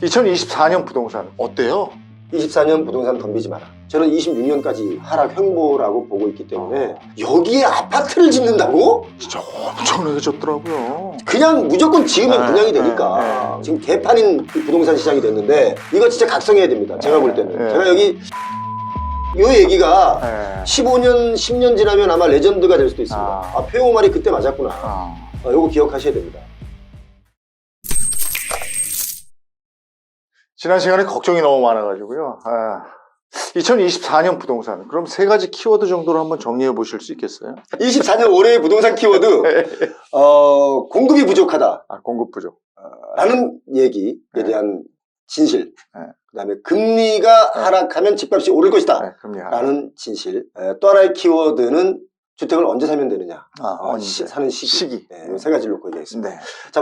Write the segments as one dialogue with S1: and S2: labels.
S1: 2024년 부동산 어때요?
S2: 24년 부동산 덤비지 마라. 저는 26년까지 하락 횡보라고 보고 있기 때문에 여기에 아파트를 짓는다고?
S1: 진짜 엄청나게 졌더라고요.
S2: 그냥 무조건 지으면 분양이 되니까 지금 개판인 부동산 시장이 됐는데 이거 진짜 각성해야 됩니다. 제가 볼 때는 제가 여기 요 얘기가 15년 10년 지나면 아마 레전드가 될 수도 있습니다. 아, 폐호 말이 그때 맞았구나. 요거 기억하셔야 됩니다.
S1: 지난 시간에 걱정이 너무 많아가지고요. 2024년 부동산, 그럼 세 가지 키워드 정도로 한번 정리해 보실 수 있겠어요?
S2: 24년 올해의 부동산 키워드 공급이 부족하다.
S1: 공급 부족.
S2: 라는 얘기에 대한 진실. 그 다음에 금리가 하락하면 집값이 오를 것이다. 라는 진실. 또 하나의 키워드는 주택을 언제 사면 되느냐. 사는 시기. 이 세 가지를 놓고 얘기했습니다. 자,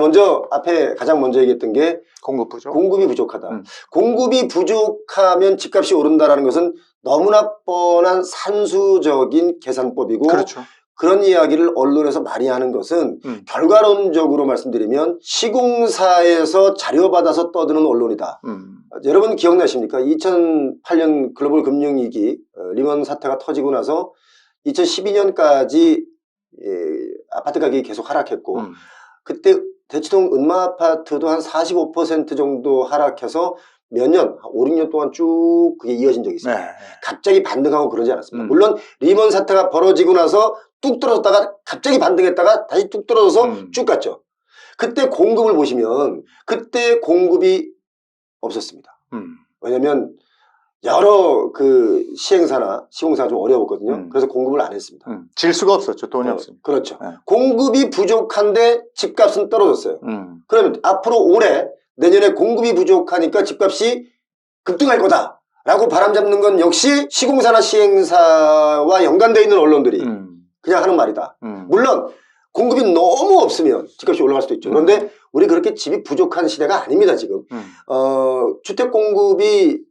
S2: 가장 먼저 얘기했던 게
S1: 공급 부족.
S2: 공급이 부족하다. 공급이 부족하면 집값이 오른다라는 것은 너무나 뻔한 산수적인 계산법이고,
S1: 그렇죠.
S2: 그런 이야기를 언론에서 많이 하는 것은 결과론적으로 말씀드리면 시공사에서 자료받아서 떠드는 언론이다. 여러분 기억나십니까? 2008년 글로벌 금융위기 리먼 사태가 터지고 나서 2012년까지 아파트 가격이 계속 하락했고 그때 대치동 은마아파트도 한 45% 정도 하락해서 몇 년, 5, 6년 동안 쭉 그게 이어진 적이 있어요. 갑자기 반등하고 그러지 않았습니다. 물론 리먼 사태가 벌어지고 나서 뚝 떨어졌다가 갑자기 반등했다가 다시 뚝 떨어져서 쭉 갔죠. 그때 공급을 보시면 그때 공급이 없었습니다. 왜냐면 여러 시행사나 시공사가 좀 어려웠거든요. 그래서 공급을 안 했습니다.
S1: 질 수가 없었죠. 돈이 없으니까.
S2: 그렇죠. 공급이 부족한데 집값은 떨어졌어요. 그러면 앞으로 올해 내년에 공급이 부족하니까 집값이 급등할 거다 라고 바람잡는 건 역시 시공사나 시행사와 연관되어 있는 언론들이 그냥 하는 말이다. 물론 공급이 너무 없으면 집값이 올라갈 수도 있죠. 그런데 우리 그렇게 집이 부족한 시대가 아닙니다. 지금 주택 공급이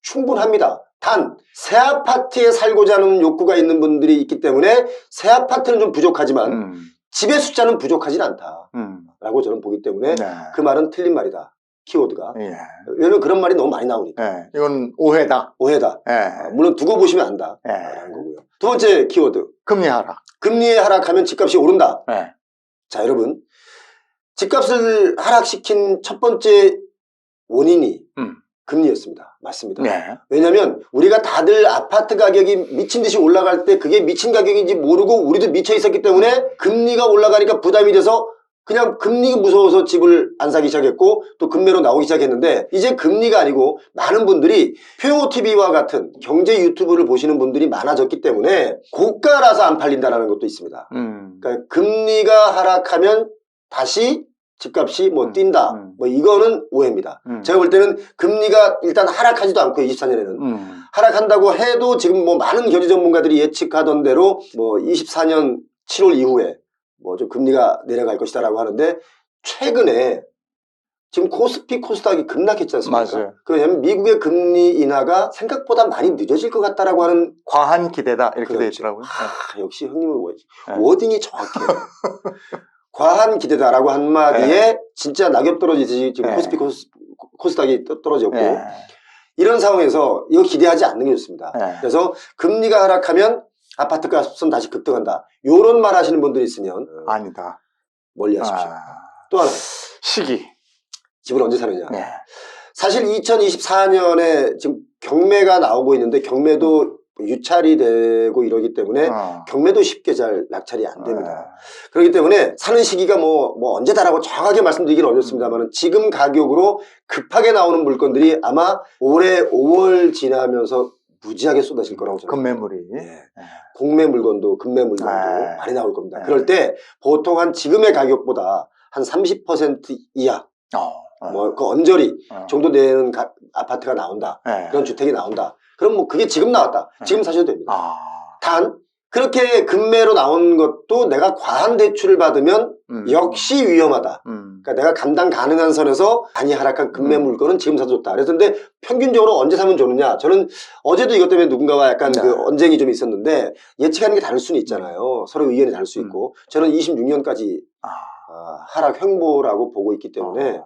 S2: 충분합니다. 단 새 아파트에 살고자 하는 욕구가 있는 분들이 있기 때문에 새 아파트는 좀 부족하지만 집의 숫자는 부족하진 않다 라고 저는 보기 때문에 그 말은 틀린 말이다. 키워드가. 왜냐면 그런 말이 너무 많이 나오니까.
S1: 이건 오해다.
S2: 물론 두고 보시면 안다 라는 거고요. 두 번째 키워드,
S1: 금리 하락.
S2: 금리에 하락하면 집값이 오른다. 자, 여러분, 집값을 하락시킨 첫 번째 원인이 금리였습니다. 맞습니다. 왜냐면 우리가 다들 아파트 가격이 미친 듯이 올라갈 때 그게 미친 가격인지 모르고 우리도 미쳐 있었기 때문에 금리가 올라가니까 부담이 돼서 그냥 금리가 무서워서 집을 안 사기 시작했고 또 금매로 나오기 시작했는데, 이제 금리가 아니고 많은 분들이 표TV와 같은 경제 유튜브를 보시는 분들이 많아졌기 때문에 고가라서 안 팔린다는 것도 있습니다. 그러니까 금리가 하락하면 다시 집값이 뛴다. 이거는 오해입니다. 제가 볼 때는 금리가 일단 하락하지도 않고 24년에는 하락한다고 해도 지금 많은 경제 전문가들이 예측하던 대로 24년 7월 이후에 좀 금리가 내려갈 것이다라고 하는데, 최근에 지금 코스피 코스닥이 급락했지 않습니까?
S1: 맞아요.
S2: 왜냐하면 미국의 금리 인하가 생각보다 많이 늦어질 것 같다라고 하는
S1: 과한 기대다 이렇게 되어 있더라고요.
S2: 역시 형님은 워딩이 정확해요. 과한 기대다라고 한마디에 진짜 낙엽 떨어지듯이 지금 코스피 코스닥이 떨어졌고, 이런 상황에서 이거 기대하지 않는 게 좋습니다. 그래서 금리가 하락하면 아파트 값은 다시 급등한다. 요런 말 하시는 분들이 있으면
S1: 아니다.
S2: 멀리 하십시오. 또 하나,
S1: 시기.
S2: 집을 언제 사느냐. 사실 2024년에 지금 경매가 나오고 있는데 경매도 유찰이 되고 이러기 때문에 경매도 쉽게 잘 낙찰이 안 됩니다. 그렇기 때문에 사는 시기가 언제다라고 정확하게 말씀드리기는 어렵습니다만 지금 가격으로 급하게 나오는 물건들이 아마 올해 5월 지나면서 무지하게 쏟아질 거라고 저는
S1: 금매물이.
S2: 공매 물건도 금매 물건도 많이 나올 겁니다. 그럴 때 보통 한 지금의 가격보다 한 30% 이하 그 언저리 정도 되는 아파트가 나온다. 그런 주택이 나온다. 그럼 그게 지금 나왔다. 지금 사셔도 됩니다. 단 그렇게 금매로 나온 것도 내가 과한 대출을 받으면 역시 위험하다. 그러니까 내가 감당 가능한 선에서 많이 하락한 금매 물건은 지금 사도 좋다. 그래서 근데 평균적으로 언제 사면 좋느냐. 저는 어제도 이것 때문에 누군가와 약간 그 언쟁이 좀 있었는데, 예측하는 게 다를 수는 있잖아요. 서로 의견이 다를 수 있고. 저는 26년까지 하락 횡보라고 보고 있기 때문에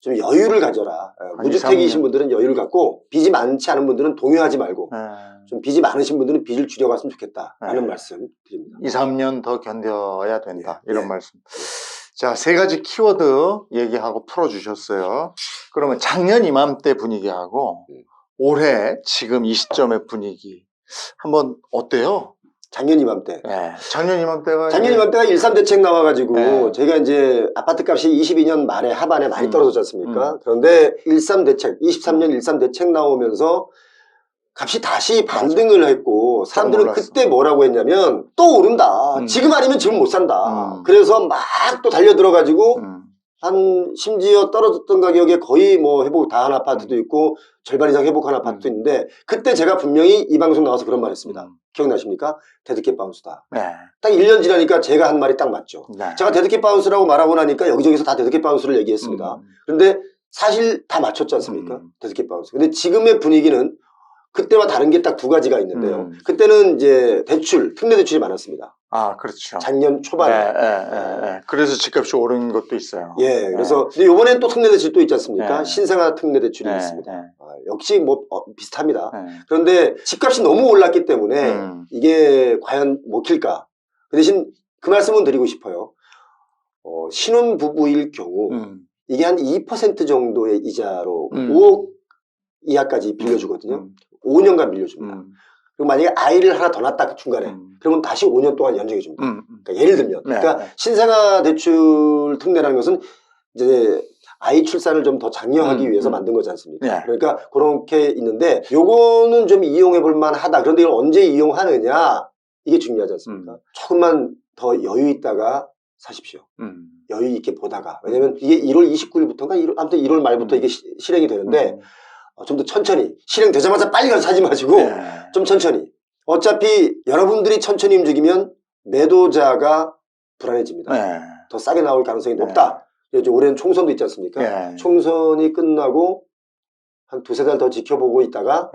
S2: 좀 여유를 가져라. 무주택이신 분들은 여유를 갖고 빚이 많지 않은 분들은 동요하지 말고 좀 빚이 많으신 분들은 빚을 줄여갔으면 좋겠다라는 말씀 드립니다.
S1: 2, 3년 더 견뎌야 된다. 이런 말씀. 자, 3가지 키워드 얘기하고 풀어주셨어요. 그러면 작년 이맘때 분위기하고 올해 지금 이 시점의 분위기 한번 어때요?
S2: 작년 이맘때.
S1: 작년 이맘때가
S2: 1.3대책 나와가지고 저희가 이제 아파트 값이 22년 말에 하반에 많이 떨어졌지 않습니까? 그런데 1.3대책, 23년 1.3대책 나오면서 값이 다시 반등을 했고 사람들은 그때 뭐라고 했냐면 또 오른다. 지금 아니면 지금 못 산다. 그래서 막 또 달려들어가지고 한 심지어 떨어졌던 가격에 거의 뭐 회복 다 한 아파트도 있고 절반 이상 회복한 아파트도 있는데 그때 제가 분명히 이 방송 나와서 그런 말 했습니다. 기억나십니까? 데드캣 바운스다. 딱 1년 지나니까 제가 한 말이 딱 맞죠. 제가 데드캣 바운스라고 말하고 나니까 여기저기서 다 데드캣 바운스를 얘기했습니다. 그런데 사실 다 맞췄지 않습니까? 데드캣 바운스. 근데 지금의 분위기는 그때와 다른 게 딱 2가지가 있는데요. 그때는 이제 특례 대출이 많았습니다.
S1: 아, 그렇죠.
S2: 작년 초반에.
S1: 그래서 집값이 오른 것도 있어요.
S2: 그래서 근데 이번엔 또 특례 대출 또 있지 않습니까? 신생아 특례 대출이 있습니다. 역시 뭐 비슷합니다. 그런데 집값이 너무 올랐기 때문에 이게 과연 먹힐까? 그 대신 그 말씀은 드리고 싶어요. 신혼 부부일 경우 이게 한 2% 정도의 이자로 5억 이하까지 빌려주거든요. 5년간 빌려줍니다. 그리고 만약에 아이를 하나 더 낳았다 중간에 그러면 다시 5년 동안 연장해 줍니다. 그러니까 예를 들면 그러니까 신생아 대출 특례라는 것은 이제 아이 출산을 좀 더 장려하기 위해서 만든 거지 않습니까? 그러니까 그렇게 있는데 요거는 좀 이용해 볼 만하다. 그런데 이걸 언제 이용하느냐 이게 중요하지 않습니까? 조금만 더 여유 있다가 사십시오. 여유 있게 보다가. 왜냐면 이게 1월 29일부터인가 아무튼 1월 말부터 이게 실행이 되는데 좀 더 천천히 실행되자마자 빨리 가서 사지 마시고 좀 천천히. 어차피 여러분들이 천천히 움직이면 매도자가 불안해집니다. 더 싸게 나올 가능성이 높다. 그래서 올해는 총선도 있지 않습니까? 총선이 끝나고 한 2-3달 더 지켜보고 있다가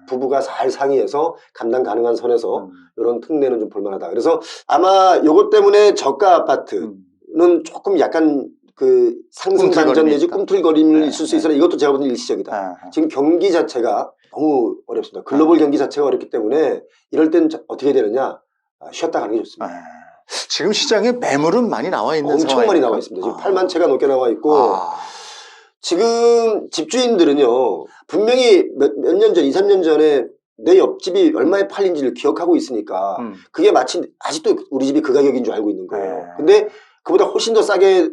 S2: 부부가 잘 상의해서 감당 가능한 선에서 이런 특례는 좀 볼만하다. 그래서 아마 요것 때문에 저가 아파트는 조금 약간 그 상승 반전 내지 꿈틀거림을 있을 수 있으나 이것도 제가 보는 일시적이다. 지금 경기 자체가 너무 어렵습니다. 글로벌 경기 자체가 어렵기 때문에 이럴 땐 어떻게 되느냐? 쉬었다 가는 게 좋습니다.
S1: 지금 시장에 매물은 많이 나와 있는 상황입니다.
S2: 엄청 많이 나와 있습니다. 지금 8만 채가 넘게 나와 있고 지금 집주인들은요 분명히 몇 년 전, 2, 3년 전에 내 옆집이 얼마에 팔린지를 기억하고 있으니까 그게 마치 아직도 우리 집이 그 가격인 줄 알고 있는 거예요. 근데 그보다 훨씬 더 싸게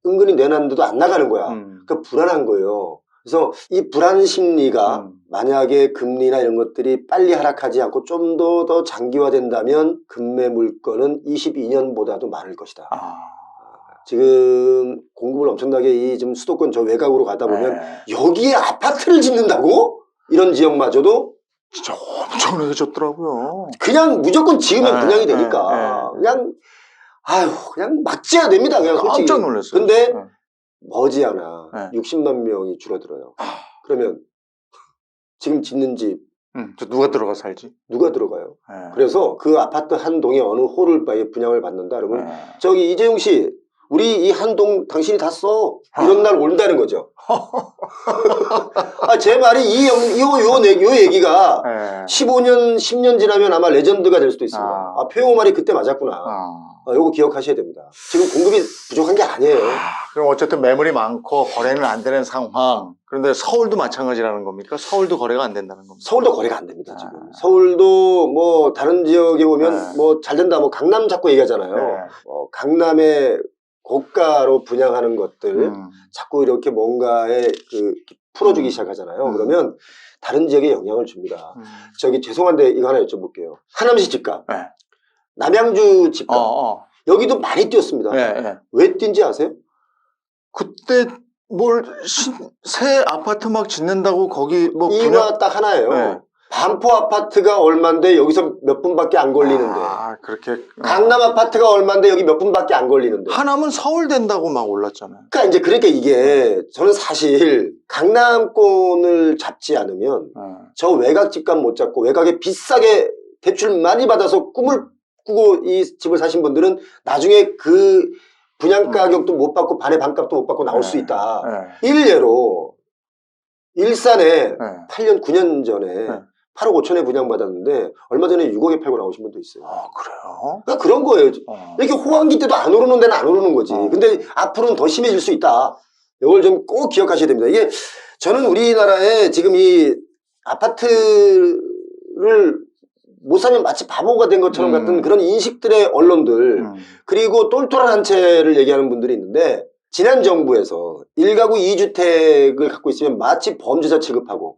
S2: 은근히 내놨는데도 안 나가는 거야. 그러니까 불안한 거예요. 그래서 이 불안 심리가 만약에 금리나 이런 것들이 빨리 하락하지 않고 좀 더 장기화된다면 금매 물건은 22년보다도 많을 것이다. 지금 공급을 엄청나게 이 지금 수도권 저 외곽으로 가다 보면 여기에 아파트를 짓는다고? 이런 지역마저도
S1: 진짜 엄청나게졌더라고요.
S2: 그냥 무조건 지으면 분양이 되니까 그냥 그냥 막 지어야 됩니다. 그냥 솔직히.
S1: 깜짝 놀랐어요.
S2: 근데 머지않아 60만 명이 줄어들어요. 그러면 지금 짓는 집
S1: 누가 들어가 살지?
S2: 누가 들어가요? 그래서 그 아파트 한 동에 어느 홀을 분양을 받는다 그러면 저기 이재용 씨 우리 이 한 동 당신이 다 써. 이런 날 온다는 거죠. 제 말이 요 얘기가 15년, 10년 지나면 아마 레전드가 될 수도 있습니다. 표용호 말이 그때 맞았구나. 요거 기억하셔야 됩니다. 지금 공급이 부족한 게 아니에요.
S1: 그럼 어쨌든 매물이 많고 거래는 안 되는 상황. 그런데 서울도 마찬가지라는 겁니까? 서울도 거래가 안 된다는 겁니까?
S2: 서울도 거래가 안 됩니다, 지금. 서울도 뭐 다른 지역에 보면 뭐 잘 된다, 뭐 강남 자꾸 얘기하잖아요. 강남에 고가로 분양하는 것들 자꾸 이렇게 뭔가에 풀어주기 시작하잖아요. 그러면 다른 지역에 영향을 줍니다. 저기 죄송한데 이거 하나 여쭤볼게요. 하남시 집값, 남양주 집값 여기도 많이 뛰었습니다. 왜 뛴지 아세요?
S1: 그때 새 아파트 막 짓는다고 거기 뭐
S2: 이유가 딱 하나예요. 반포 아파트가 얼만데 여기서 몇 분밖에 안 걸리는데.
S1: 그렇게.
S2: 강남 아파트가 얼만데 여기 몇 분밖에 안 걸리는데.
S1: 하남은 서울 된다고 막 올랐잖아요.
S2: 그러니까 이게 저는 사실 강남권을 잡지 않으면 저 외곽 집값 못 잡고 외곽에 비싸게 대출 많이 받아서 꿈을 꾸고 이 집을 사신 분들은 나중에 그 분양 가격도 못 받고 반의 반값도 못 받고 나올 수 있다. 일례로 일산에 8년, 9년 전에 8억 5천에 분양받았는데 얼마 전에 6억에 팔고 나오신 분도 있어요.
S1: 아, 그래요?
S2: 그러니까 그런 거예요. 이렇게 호황기 때도 안 오르는 데는 안 오르는 거지. 근데 앞으로는 더 심해질 수 있다. 이걸 좀 꼭 기억하셔야 됩니다. 이게 저는 우리나라에 지금 이 아파트를 못 사면 마치 바보가 된 것처럼 같은 그런 인식들의 언론들 그리고 똘똘한 한 채를 얘기하는 분들이 있는데 지난 정부에서 1가구 2주택을 갖고 있으면 마치 범죄자 취급하고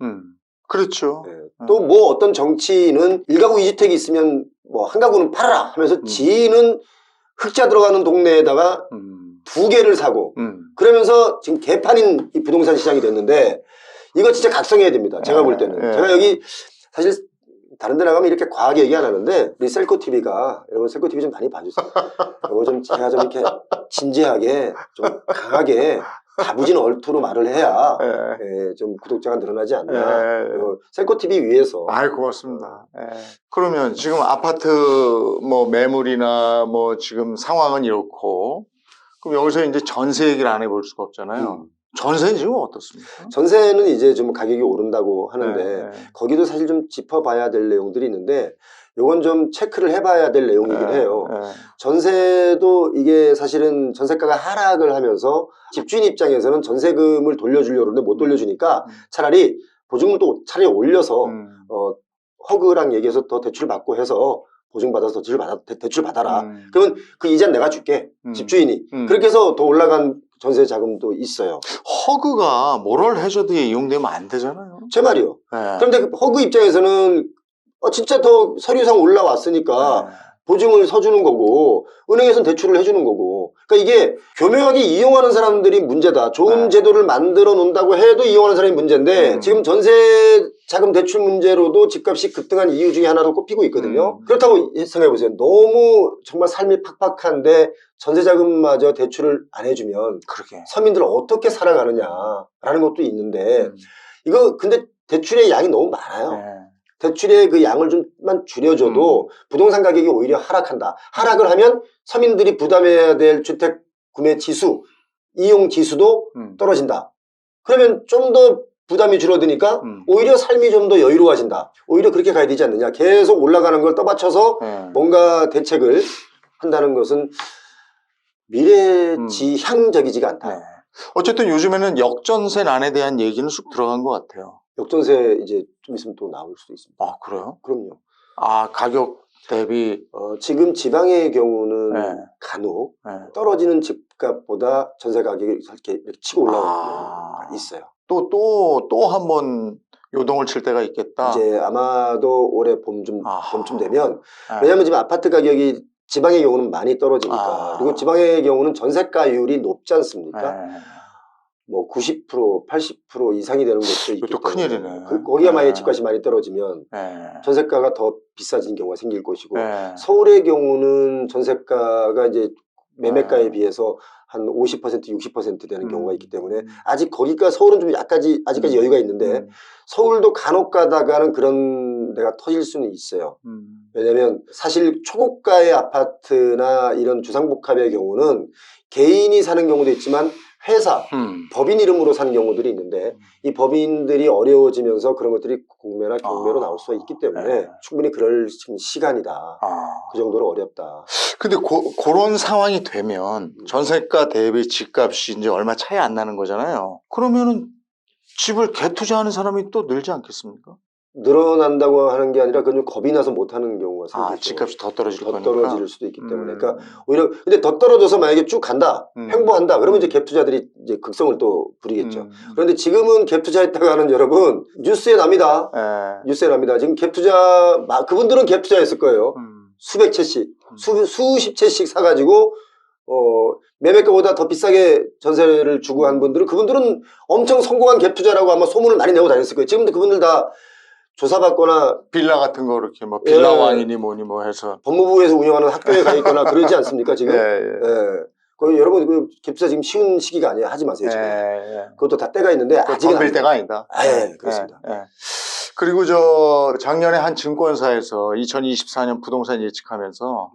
S1: 그렇죠.
S2: 또 뭐 어떤 정치인은 1가구 2주택이 있으면 뭐 한 가구는 팔아라 하면서 지인은 흑자 들어가는 동네에다가 2개를 사고 그러면서 지금 개판인 이 부동산 시장이 됐는데 이거 진짜 각성해야 됩니다. 제가 볼 때는. 제가 여기 사실 다른 데 나가면 이렇게 과하게 얘기 안 하는데 우리 셀코TV가 여러분 셀코TV 좀 많이 봐주세요. 이거 좀 제가 좀 이렇게 진지하게 좀 강하게 다부진 얼토로 말을 해야 좀 구독자가 늘어나지 않나. 셀코TV 위해서.
S1: 아이, 고맙습니다. 그러면 지금 아파트 뭐 매물이나 뭐 지금 상황은 이렇고 그럼 여기서 이제 전세 얘기를 안 해볼 수가 없잖아요. 전세는 지금 어떻습니까?
S2: 전세는 이제 좀 가격이 오른다고 하는데 거기도 사실 좀 짚어봐야 될 내용들이 있는데 요건 좀 체크를 해봐야 될 내용이긴 해요. 전세도 이게 사실은 전세가가 하락을 하면서 집주인 입장에서는 전세금을 돌려주려고 하는데 못 돌려주니까 차라리 보증금을 또 차라리 올려서 허그랑 얘기해서 더 대출 받고 해서 보증받아서 대출 받아라. 그러면 그 이자는 내가 줄게. 집주인이. 그렇게 해서 더 올라간 전세 자금도 있어요.
S1: 허그가 모럴 해저드에 이용되면 안 되잖아요.
S2: 제 말이요. 그런데 허그 입장에서는 진짜 더 서류상 올라왔으니까 보증을 서주는 거고 은행에서는 대출을 해주는 거고 그러니까 이게 교묘하게 이용하는 사람들이 문제다. 좋은 제도를 만들어 놓는다고 해도 이용하는 사람이 문제인데 지금 전세 자금 대출 문제로도 집값이 급등한 이유 중에 하나로 꼽히고 있거든요. 그렇다고 생각해 보세요. 너무 정말 삶이 팍팍한데 전세 자금마저 대출을 안 해주면 서민들 어떻게 살아가느냐라는 것도 있는데 이거 근데 대출의 양이 너무 많아요. 대출의 그 양을 좀만 줄여줘도 부동산 가격이 오히려 하락한다. 하락을 하면 서민들이 부담해야 될 주택 구매 지수, 이용 지수도 떨어진다. 그러면 좀 더 부담이 줄어드니까 오히려 삶이 좀 더 여유로워진다. 오히려 그렇게 가야 되지 않느냐. 계속 올라가는 걸 떠받쳐서 뭔가 대책을 한다는 것은 미래지향적이지가 않다.
S1: 어쨌든 요즘에는 역전세난에 대한 얘기는 쑥 들어간 것 같아요.
S2: 역전세 이제 좀 있으면 또 나올 수도 있습니다.
S1: 아, 그래요?
S2: 그럼요.
S1: 아, 가격 대비
S2: 지금 지방의 경우는 간혹 떨어지는 집값보다 전세 가격이 이렇게 치고 올라오는 경우가 있어요.
S1: 또 한 번 요동을 칠 때가 있겠다.
S2: 이제 아마도 올해 봄쯤 되면 왜냐하면 지금 아파트 가격이 지방의 경우는 많이 떨어지니까 그리고 지방의 경우는 전세가율이 높지 않습니까? 뭐 90%, 80% 이상이 되는 것도 있기
S1: 또
S2: 때문에
S1: 큰일이네.
S2: 거기가 만약에 집값이 많이 떨어지면 전세가가 더 비싸진 경우가 생길 것이고 서울의 경우는 전세가가 이제 매매가에 비해서 한 50%, 60% 되는 경우가 있기 때문에 아직 거기가 서울은 좀 아직까지 여유가 있는데 서울도 간혹 가다가는 그런 데가 터질 수는 있어요. 왜냐면 사실 초고가의 아파트나 이런 주상복합의 경우는 개인이 사는 경우도 있지만 회사, 법인 이름으로 사는 경우들이 있는데 이 법인들이 어려워지면서 그런 것들이 공매나 경매로 나올 수가 있기 때문에 충분히 그럴 지금 시간이다. 그 정도로 어렵다.
S1: 근데 그런 상황이 되면 전세가 대비 집값이 이제 얼마 차이 안 나는 거잖아요. 그러면은 집을 개투자하는 사람이 또 늘지 않겠습니까?
S2: 늘어난다고 하는 게 아니라 그건 좀 겁이 나서 못하는 경우가 생기죠.
S1: 집값이 더 떨어질 거니까.
S2: 떨어질 수도 있기 때문에. 그러니까 오히려 근데 더 떨어져서 만약에 쭉 간다, 횡보한다. 그러면 이제 갭 투자들이 이제 극성을 또 부리겠죠. 그런데 지금은 갭 투자했다가 하는 여러분 뉴스에 납니다. 뉴스에 납니다. 지금 갭 투자 그분들은 갭 투자했을 거예요. 수백 채씩, 수십 채씩 사가지고 매매가보다 더 비싸게 전세를 주고 한 분들은 그분들은 엄청 성공한 갭 투자라고 아마 소문을 많이 내고 다녔을 거예요. 지금도 그분들 다 조사받거나
S1: 빌라 같은 거 이렇게 뭐 빌라왕이니 뭐니 뭐 해서
S2: 법무부에서 운영하는 학교에 가 있거나 그러지 않습니까 지금? 여러분 그 갭투자 지금 쉬운 시기가 아니에요. 하지 마세요 지금. 그것도 다 때가 있는데 아직은
S1: 덤빌 때가 아니다.
S2: 그렇습니다.
S1: 그리고 작년에 한 증권사에서 2024년 부동산 예측하면서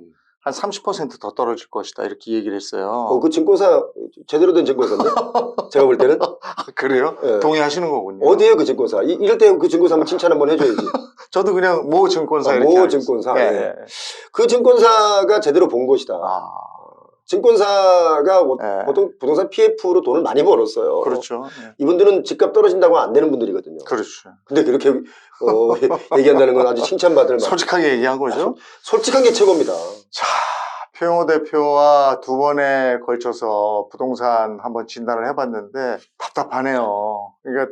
S1: 한 30% 더 떨어질 것이다. 이렇게 얘기를 했어요.
S2: 그 증권사 제대로 된 증권사인데? 제가 볼 때는.
S1: 그래요?
S2: 네.
S1: 동의하시는 거군요.
S2: 어디에요 그 증권사? 이럴 때 그 증권사 한번 칭찬 한번 해줘야지.
S1: 저도 그냥 모 증권사 이렇게
S2: 모
S1: 알겠습니다.
S2: 증권사.
S1: 예.
S2: 예. 그 증권사가 제대로 본 것이다. 증권사가
S1: 예.
S2: 보통 부동산 PF로 돈을 많이 벌었어요.
S1: 그렇죠. 예.
S2: 이분들은 집값 떨어진다고 안 되는 분들이거든요.
S1: 그렇죠.
S2: 근데 그렇게 얘기한다는 건 아주 칭찬받을 만한.
S1: 솔직하게 얘기한 거죠.
S2: 솔직한 게 최고입니다.
S1: 자, 표영호 대표와 두 번에 걸쳐서 부동산 한번 진단을 해봤는데 답답하네요. 그러니까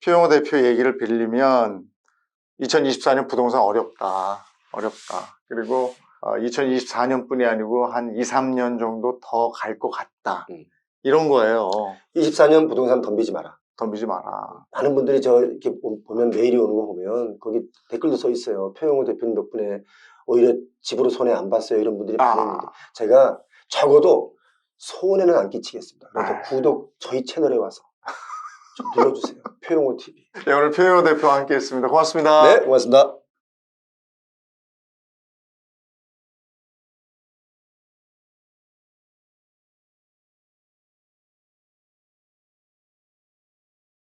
S1: 표영호 대표 얘기를 빌리면 2024년 부동산 어렵다. 그리고 2024년뿐이 아니고 한 2, 3년 정도 더 갈 것 같다. 이런 거예요.
S2: 24년 부동산 덤비지 마라.
S1: 덤비지 마라.
S2: 많은 분들이 저 이렇게 보면 메일이 오는 거 보면 거기 댓글도 써 있어요. 표영호 대표님 덕분에 오히려 집으로 손해 안 봤어요. 이런 분들이 많이 있는데 제가 적어도 손해는 안 끼치겠습니다. 그러니까 구독 저희 채널에 와서 좀 눌러주세요. 표영호 TV.
S1: 네, 오늘 표영호 대표와 함께 했습니다. 고맙습니다.
S2: 네, 고맙습니다.